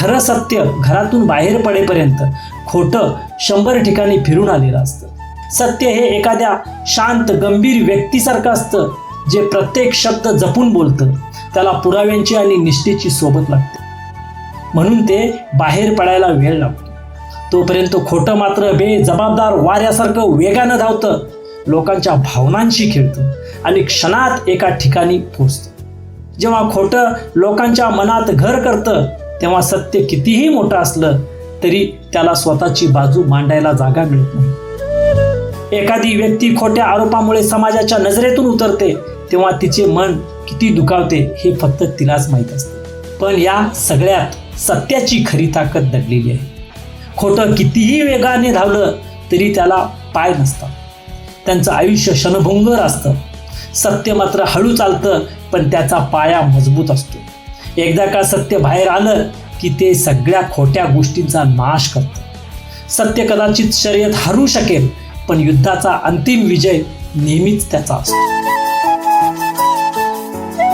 खरं सत्य घरातून बाहेर पडेपर्यंत खोटं 100 ठिकाणी फिरून आलेलं असतं. सत्य हे एखाद्या शांत गंभीर व्यक्तीसारखं असतं, जे प्रत्येक शब्द जपून बोलतं. त्याला पुराव्यांची आणि निष्ठेची सोबत लागते, म्हणून ते बाहेर पडायला वेळ लागतो. तोपर्यंत खोटं मात्र बेजबाबदार वाऱ्यासारखं वेगानं धावतं, लोकांच्या भावनांशी खेळतं आणि क्षणात एका ठिकाणी पोचतं. जेव्हा खोटं लोकांच्या मनात घर करतं, तेव्हा सत्य कितीही मोठं असलं तरी त्याला स्वतःची बाजू मांडायला जागा मिळत नाही. एखादी व्यक्ती खोट्या आरोपामुळे समाजाच्या नजरेतून उतरते, तेव्हा तिचे मन किती दुखावते हे फक्त तिलाच माहीत असते. पण या सगळ्यात सत्याची खरी ताकद दडलेली आहे. खोटं कितीही वेगाने धावलं तरी त्याला पाय नसतात. त्यांचं आयुष्य क्षणभंगुर असतं. सत्य मात्र हळू चालतं, पण त्याचा पाया मजबूत असतो. एकदा का सत्य बाहेर आलं की ते सगळ्या खोट्या गोष्टींचा नाश करतं. सत्य कदाचित शर्यत हरू शकेल, पण युद्धाचा अंतिम विजय नेहमीच त्याचा असतो.